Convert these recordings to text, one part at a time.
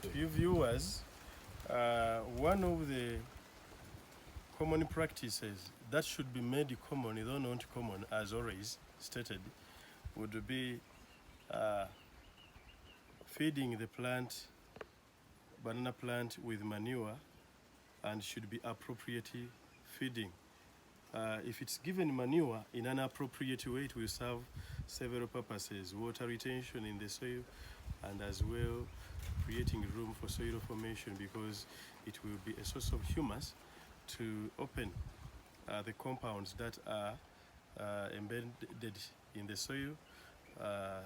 to you viewers, one of the common practices that should be made common, though not common, as always stated, would be feeding the plant, banana plant, with manure, and should be appropriately feeding. If it's given manure in an appropriate way, it will serve several purposes: water retention in the soil, and as well creating room for soil formation, because it will be a source of humus to open the compounds that are embedded in the soil,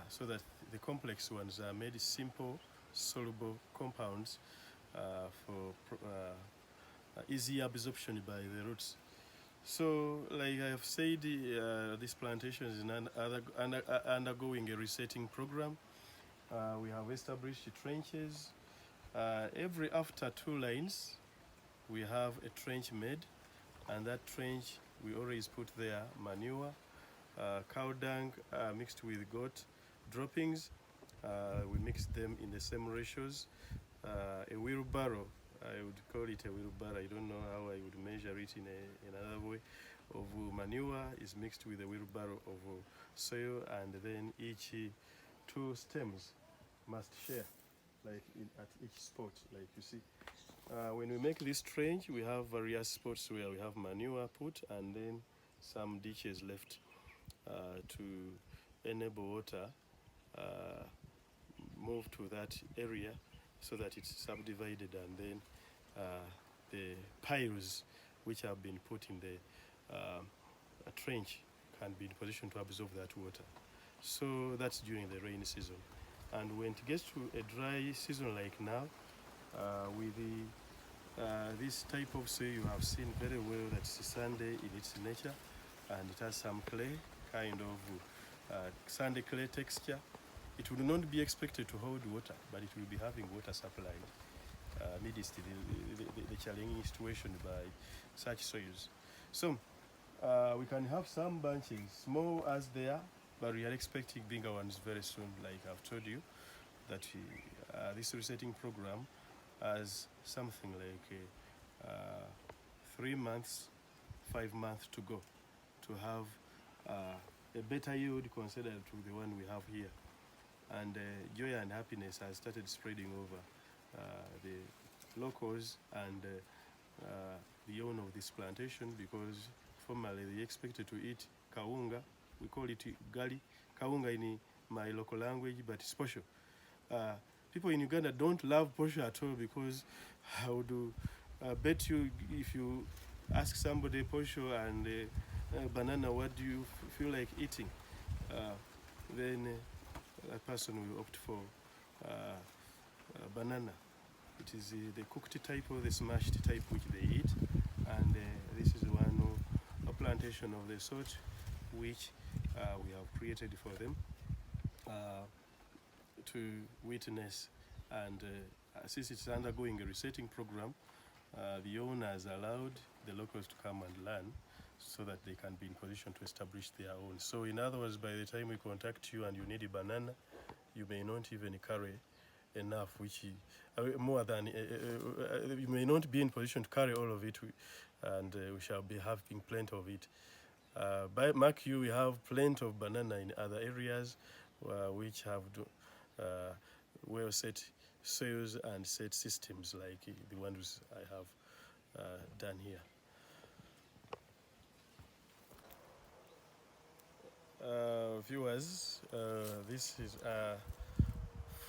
so that the complex ones are made simple, soluble compounds for easy absorption by the roots. So, like I have said, this plantation is undergoing a resetting program. We have established trenches. After 2 lines, we have a trench made, and that trench we always put there manure, cow dung mixed with goat droppings. We mix them in the same ratios. A wheelbarrow, I would call it a wheelbarrow, I don't know how I would measure it in another way, of manure is mixed with a wheelbarrow of soil, and then each 2 stems must share, like at each spot, like you see. When we make this trench, we have various spots where we have manure put, and then some ditches left to enable water move to that area, so that it's subdivided, and then the piles which have been put in the trench can be in position to absorb that water. So that's during the rainy season. And when it gets to a dry season like now, with this type of soil, you have seen very well that it's sandy in its nature, and it has some clay, kind of sandy clay texture. It would not be expected to hold water, but it will be having water supplied amidst the challenging situation by such soils. So we can have some bunches, small as they are, but we are expecting bigger ones very soon. Like I've told you, that this resetting program has something like 3 months, 5 months to go to have a better yield considered to the one we have here. And joy and happiness has started spreading over the locals and the owner of this plantation, because formerly they expected to eat kaunga. We call it gali, kaunga in my local language, but it's posho. People in Uganda don't love posho at all, because I would bet you, if you ask somebody posho and banana, what do you feel like eating? Then a person will opt for banana. It is the cooked type or the smashed type which they eat, and this is one a plantation of the sort which we have created for them to witness. And since it's undergoing a resetting program, the owner has allowed the locals to come and learn, so that they can be in position to establish their own. So in other words, by the time we contact you and you need a banana, you may not even carry enough, which more than you may not be in position to carry all of it, and we shall be having plenty of it. By mark you, we have plenty of banana in other areas which have well set soils and set systems like the ones I have done here. Viewers, this is a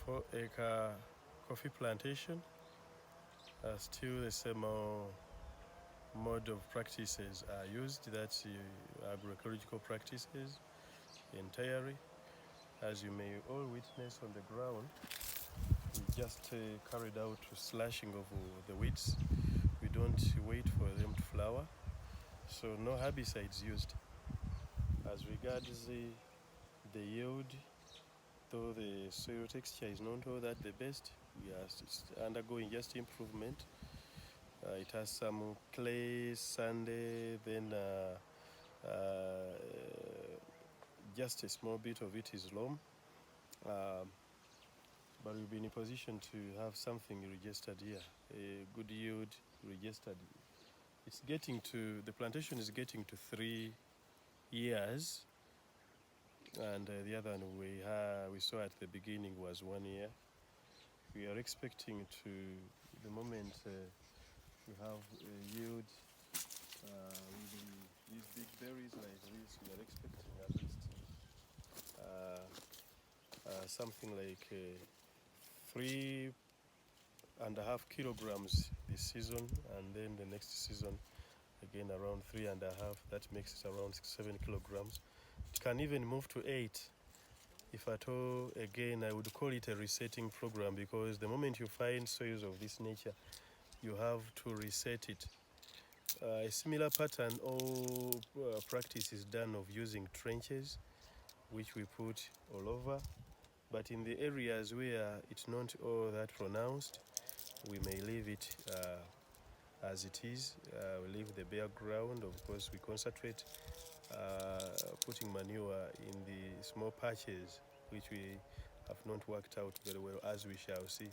4-acre coffee plantation. Still the same mode of practices are used, that's agroecological practices entirely. As you may all witness on the ground, we just carried out slashing of the weeds. We don't wait for them to flower, so no herbicides used. As regards the yield, though the soil texture is not all that the best, we are undergoing just improvement. It has some clay, sandy, then just a small bit of it is loam. but we'll be in a position to have something registered here, a good yield registered. It's getting to, the plantation is getting to 3 years, and the other one we saw at the beginning was 1 year. We are expecting to, the moment we have a yield with these big berries like this, we are expecting at least something like 3.5 kilograms this season, and then the next season again around 3.5. That makes it around 7 kilograms. It can even move to 8 if at all. Again, I would call it a resetting program, because the moment you find soils of this nature, you have to reset it. A similar pattern or practice is done of using trenches, which we put all over. But in the areas where it's not all that pronounced, we may leave it as it is. We leave the bare ground. Of course, we concentrate putting manure in the small patches which we have not worked out very well, as we shall see.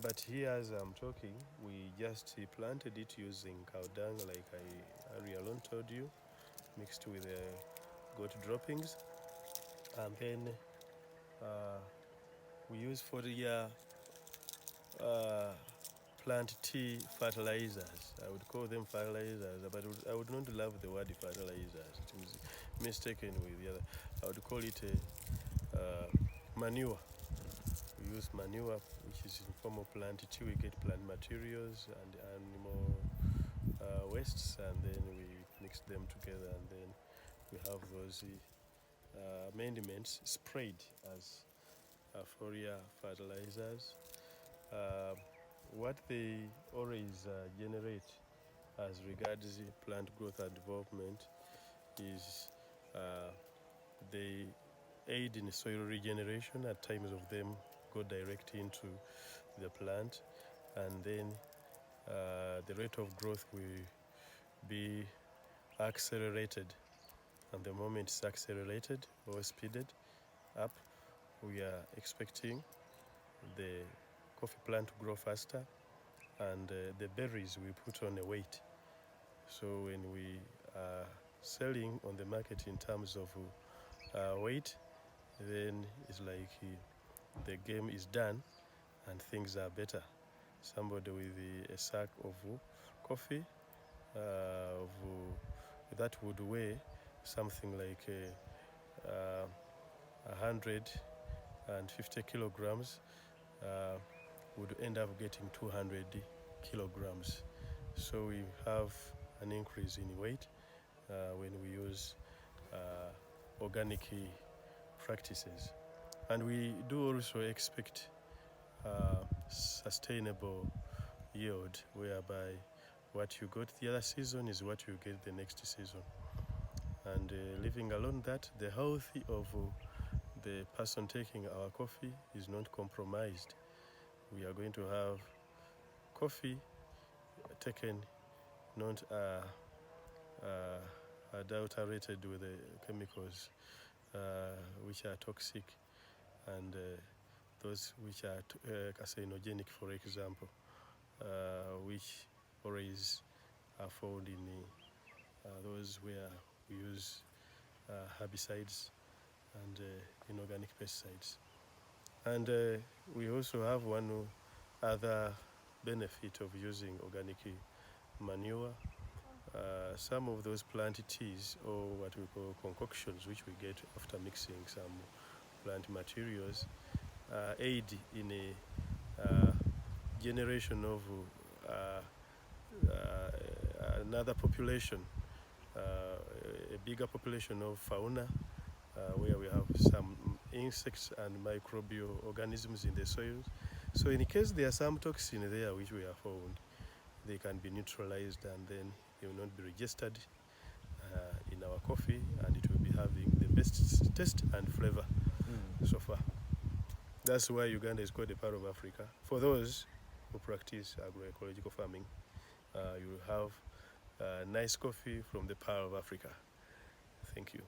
But here, as I'm talking, we just planted it using cow dung, like I earlier on told you, mixed with goat droppings, and then we use foliar plant tea fertilizers. I would call them fertilizers, but I would not love the word fertilizers. It is mistaken with the other. I would call it manure. We use manure, which is in form of plant tea. We get plant materials and animal wastes, and then we mix them together, and then we have those amendments sprayed as foliar fertilizers. What they always generate as regards plant growth and development is they aid in soil regeneration. At times of them go direct into the plant, and then the rate of growth will be accelerated, and the moment it's accelerated or speeded up, we are expecting the coffee plant to grow faster, and the berries we put on a weight. So when we are selling on the market in terms of weight, then it's like the game is done and things are better. Somebody with a sack of coffee that would weigh something like 150 kilograms would end up getting 200 kilograms. So we have an increase in weight when we use organic practices. And we do also expect sustainable yield, whereby what you got the other season is what you get the next season. And leaving alone that, the health of the person taking our coffee is not compromised. We are going to have coffee taken not adulterated with chemicals which are toxic, and those which are carcinogenic, for example, which always are found in those where we use herbicides and inorganic pesticides. And we also have one other benefit of using organic manure. Some of those plant teas, or what we call concoctions, which we get after mixing some plant materials, aid in a generation of another population, a bigger population of fauna, where we have some insects and microbial organisms in the soils. So in case there are some toxin there which we have found, they can be neutralized, and then they will not be registered in our coffee, and it will be having the best taste and flavor so far. That's why Uganda is called the Pearl of Africa. For those who practice agroecological farming, you will have nice coffee from the Pearl of Africa. Thank you.